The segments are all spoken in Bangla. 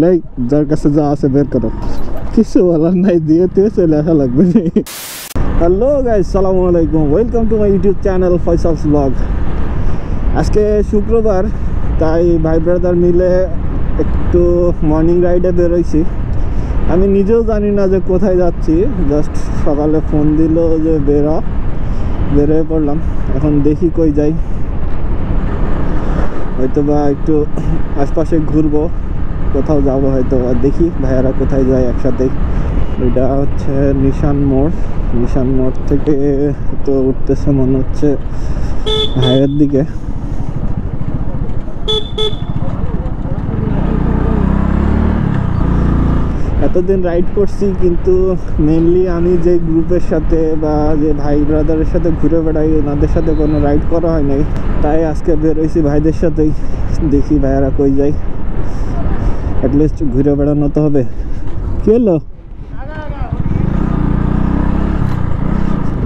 যার কাছে যা আছে বের করো, কিছু বলার নাই, দিয়ে চলে আসা লাগবে। হ্যালো গাইস, সালামু আলাইকুম, welcome to my YouTube channel Faisal's vlog. আজকে শুক্রবার, তাই ভাই ব্রাদার মিলে একটু মর্নিং রাইডে বেরোইছি। আমি নিজেও জানি না যে কোথায় যাচ্ছি, জাস্ট সকালে ফোন দিল যে বেরোয় পড়লাম। এখন দেখি কই যাই, হয়তো বা একটু আশপাশে ঘুরবো, কোথাও যাবো হয়তো। আর দেখি ভাইয়ারা কোথায় যায় একসাথে। এটা হচ্ছে নিশান মোড় থেকে তো উঠতেছে মনে হচ্ছে ভাইয়ের দিকে। এতদিন রাইড করছি, কিন্তু মেনলি আমি যে গ্রুপের সাথে বা যে ভাই ব্রাদারের সাথে ঘুরে বেড়াই, ওনাদের সাথে কোনো রাইড করা হয় নাই। তাই আজকে বেরোইছি ভাইদের সাথেই। দেখি ভাইয়ারা কই যায়, অ্যাটলিস্ট ঘুরে বেড়ানো তো হবে। কি হলো?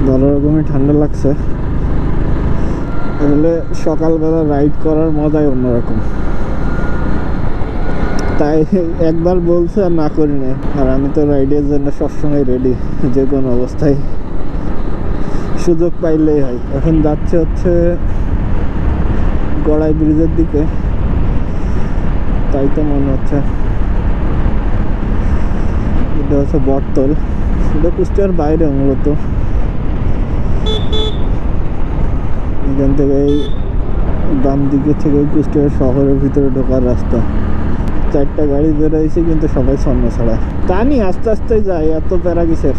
ভালো রকমই ঠান্ডা লাগছে। তাহলে সকালবেলা রাইড করার মজাই অন্যরকম। তাই একবার বলছে আর না করি না। আর আমি তো রাইডের জন্য সবসময় রেডি, যে কোনো অবস্থায় সুযোগ পাইলেই হয়। এখন যাচ্ছে হচ্ছে গড়াই ব্রিজের দিকে, তাই তো মনে হচ্ছে। এটা হচ্ছে বটতল, এটা কুষ্টিয়ার বাইরে মূলত। এখান থেকে বাম দিকে থেকে কুষ্টিয়ার শহরের ভিতরে ঢোকার রাস্তা। 4টা গাড়ি বেরোইছে, কিন্তু সবাই ছন্ন ছাড়া। তা নি আস্তে আস্তে যাই, এত প্যারা কিসের।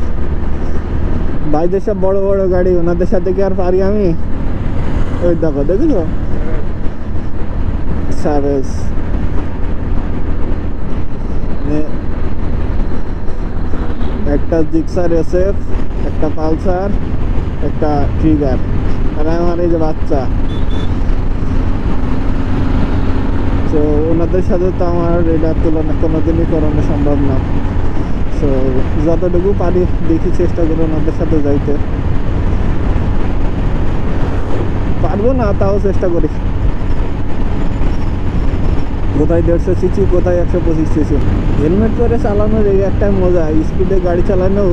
বাইদের সব বড় বড় গাড়ি, ওনাদের সাথে কি আর পারি আমি? ওই দেখো, দেখেছো স্যাভেজ। একটা জিক্সার এসএফ, একটা পালসার, একটা ট্রিগার, আর আমার এই যে বাচ্চা। তো ওনাদের সাথে তো আমার এটা তুলনা কোনোদিনই করানো সম্ভব না। সো যতটুকু পারি দেখি, চেষ্টা করি ওনাদের সাথে যাইতে। পারবো না, তাও চেষ্টা করি। কোথায় 150 সিসি, কোথায় 125 সিসি। হেলমেট পরে চালানোর এই একটা মজা। স্পিডে গাড়ি চালানো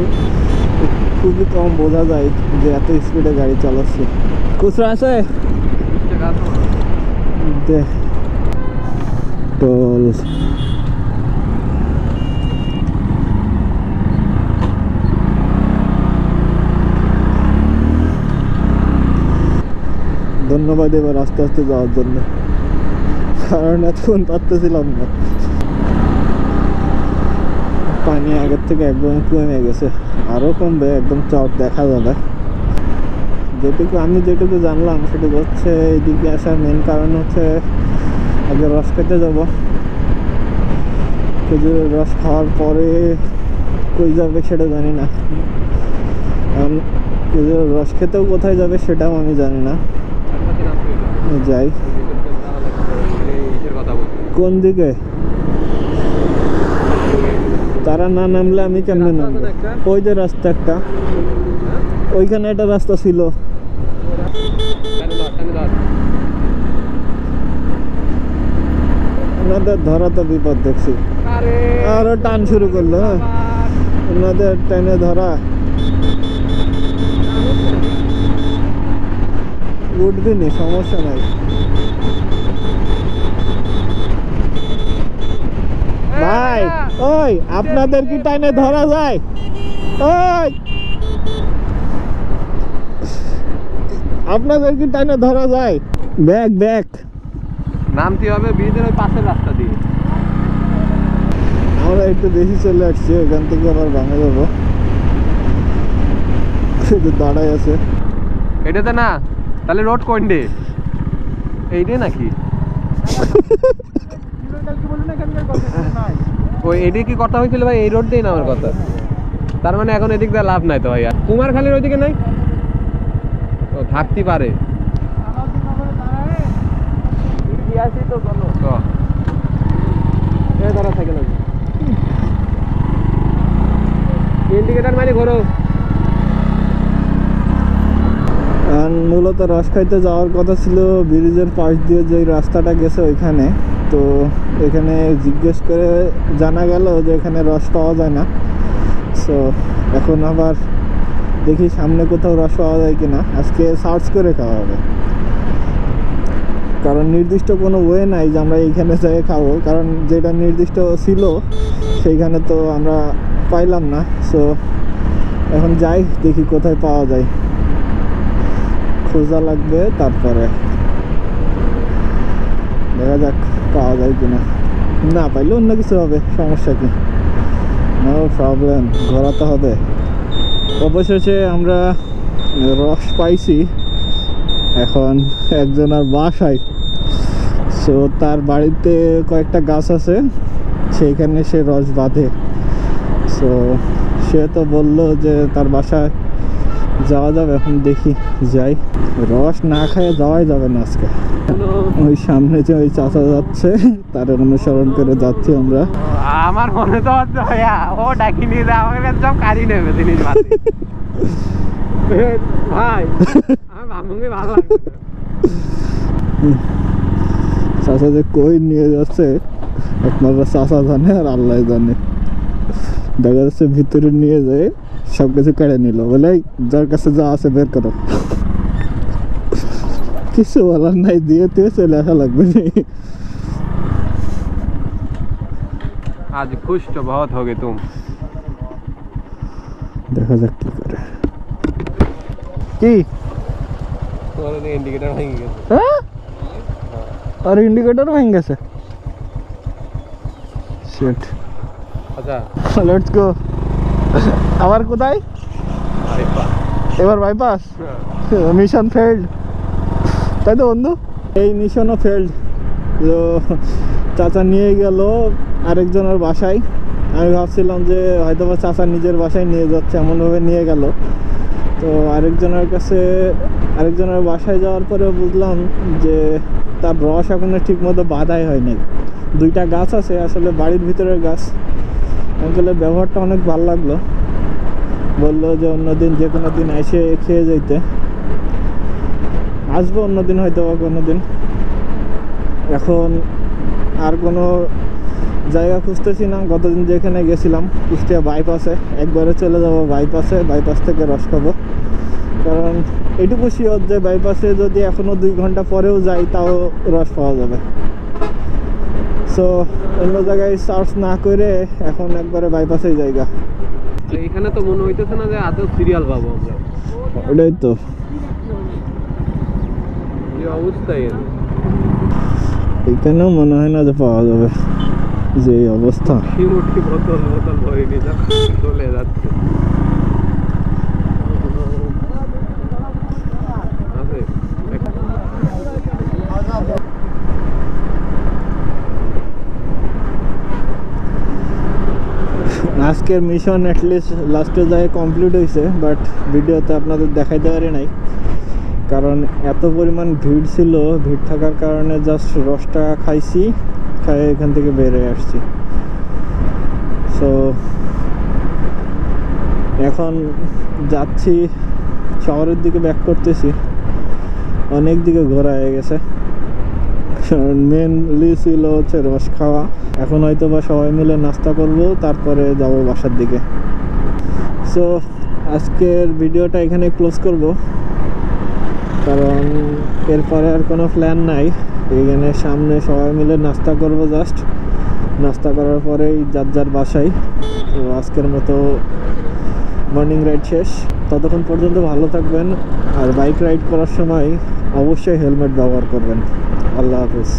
খুবই কম বোঝা যায় যে এত স্পিডে গাড়ি চালাচ্ছে। খুচরা আছে টোল। ধন্যবাদ এবার আস্তে আস্তে যাওয়ার জন্য, কারণ এতক্ষণ পারতেছিলাম না। পানি আগের থেকে একদম কমে গেছে, আরো কমবে, একদম চট দেখা যাবে। আমি যেটুকু জানলাম সেটুকু হচ্ছে, এদিকে আসার মেন কারণ হচ্ছে আগে রস খেতে যাবো। খেজুরের রস খাওয়ার পরে কই যাবে সেটা জানি না। কারণ খেজুরের রস খেতেও কোথায় যাবে সেটাও আমি জানি না। যাই কোন দিকে, তারা না নামলে আমি কেমনে নামবো? ওই যে রাস্তা একটা, ওইখানে একটা রাস্তা ছিল। ওনাদের ধরা তো বিপদ দেখছি, আরো টান শুরু করলো। হ্যাঁ, ওনাদের ট্রেনে ধরা। উঠবি নি, সমস্যা নাই। ভাই, ওই আপনাদের কি টাইনে ধরা যায়? ওই আপনাদের কি টাইনে ধরা যায়? ব্যাক নামতে হবে ব্রিজের ওই পাশের রাস্তা দিয়ে। আমরা একটু বেশি চলে আসছি, এখান থেকে আবার ভাঙে যাবো। দাঁড়াই আছে এটাতে না, তাহলে রোড কোনডে এইটা নাকি? ওই এদিকে কি কথা হয়েছিল ভাই? এই রোড দিয়ে না আমার কথা। তার মানে এখন এদিক দিয়ে লাভ নাই তো ভাই। আর কুমারখালীর ওইদিকে নাই, ও থাকতে পারে। ইন্ডিকেটার মানে ঘোরো। মূলত রস খাইতে যাওয়ার কথা ছিল ব্রিজের পাশ দিয়ে, যে রাস্তাটা গেছে ওইখানে। তো এখানে জিজ্ঞেস করে জানা গেল যে এখানে রস পাওয়া যায় না। সো এখন আবার দেখি সামনে কোথাও রস পাওয়া যায় কিনা, আজকে সার্চ করে খাওয়া হবে। কারণ নির্দিষ্ট কোনো ওয়ে নাই যে আমরা এইখানে যাই খাবো, কারণ যেটা নির্দিষ্ট ছিল সেইখানে তো আমরা পাইলাম না। সো এখন যাই দেখি কোথায় পাওয়া যায়, খোঁজা লাগবে, তারপরে দেখা যাক পাওয়া যায় কিনা। না পাইলে অন্য কিছু হবে, সমস্যা কি, নো প্রবলেম, ঘোরাতে হবে। অবশেষে আমরা রস পাইছি এখন একজনের বাসায়। সো তার বাড়িতে কয়েকটা গাছ আছে, সেইখানে সে রস বাঁধে। সো সে তো বললো যে তার বাসায় যাওয়া যাবে, এখন দেখি যাই। রস না খাইয়ে যাওয়াই যাবে না আজকে। ওই সামনে যে ওই চাচা যাচ্ছে তার অনুসরণ করে যাচ্ছি আমরা। আমার মনে তো হচ্ছে ভাইয়া ও ডাকি নিয়ে যায় আমার কাছে সব কারি নেবে জিনিস ভাই। আমার মামুকে ভালো লাগে। চাচা যে কই নিয়ে যাচ্ছে একমাত্র চাচা জানে আর আল্লাহ জানে। দেখা যাচ্ছে ভিতরে নিয়ে যায় সব কিছু কেড়ে নিল, বলে যার কাছে যা আছে বের করো। কিছু বলার নাই, দিয়ে দিয়ে চলে আসা লাগবে। आज खुश तो बहुत हो गए तुम। দেখা যাক কি করে। কি তোমার ইন্ডিকেটর ভেঙে গেছে। হ্যাঁ আর ইন্ডিকেটর ভেঙে গেছে। শিট। আচ্ছা লেটস গো। আবার কোথায়? এবার বাইপাস। মিশন ফেল্ড, তাই তো বন্ধু? এই মিশনও ফেল্ড। তো চাচা নিয়ে গেল আরেকজনের বাসায়। আমি ভাবছিলাম যে হয়তো বা চাচা নিজের বাসায় নিয়ে যাচ্ছে, এমনভাবে নিয়ে গেল। তো আরেকজনের কাছে, আরেকজনের বাসায় যাওয়ার পরে বুঝলাম যে তার রস এখনো ঠিক মতো বাঁধাই হয়নি। দুইটা গাছ আছে, আসলে বাড়ির ভিতরের গাছ। আঙ্কেলের ব্যবহারটা অনেক ভালো লাগলো, বললো যে অন্যদিন যে কোনো দিন এসে খেয়ে যেতে। আসবো অন্যদিন হয়তো বা কোনো দিন। এখন আর কোনো জায়গা খুঁজতেছি না। গতদিন যেখানে গেছিলাম কুষ্টিয়া বাইপাসে, একবারে চলে যাবো বাইপাসে, বাইপাস থেকে রস খাবো। কারণ এটুকু শিওর যে বাইপাসে যদি এখনও 2 ঘন্টা পরেও যাই তাও রস পাওয়া যাবে। সো অন্য জায়গায় সার্চ না করে এখন একবারে বাইপাসেই জায়গা। এখানে তো মনে হইতেছে না যে আদৌ সিরিয়াল পাবো আমরা। ওটাই তো এই অবস্থায় এখানেও মনে হয় না যে পাওয়া যাবে, যে এই অবস্থা। শিমুটি বোতল বোতল ভরে নিয়ে চলে যাচ্ছে। আজকের মিশন অ্যাটলিস্ট লাস্টে যায় কমপ্লিট হয়েছে, বাট ভিডিওতে আপনাদের দেখাইতে পারি নাই কারণ এত পরিমাণ ভিড় ছিল। ভিড় থাকার কারণে জাস্ট রসটা খাইছি, খাই এখান থেকে বের হয়ে আসছি। সো এখন যাচ্ছি শহরের দিকে, ব্যাক করতেছি। অনেক দিকে ঘোরা হয়ে গেছে, মেনলি ছিল হচ্ছে রস খাওয়া। এখন হয়তো বা সবাই মিলে নাস্তা করব, তারপরে যাব বাসার দিকে। সো আজকের ভিডিওটা এখানে ক্লোজ করব, কারণ এরপরে আর কোনো প্ল্যান নাই। এখানে সামনে সবাই মিলে নাস্তা করব, জাস্ট নাস্তা করার পরেই যার যার বাসায়। তো আজকের মতো মর্নিং রাইড শেষ। ততক্ষণ পর্যন্ত ভালো থাকবেন, আর বাইক রাইড করার সময় অবশ্যই হেলমেট ব্যবহার করবেন। আল্লাহ হাফেজ।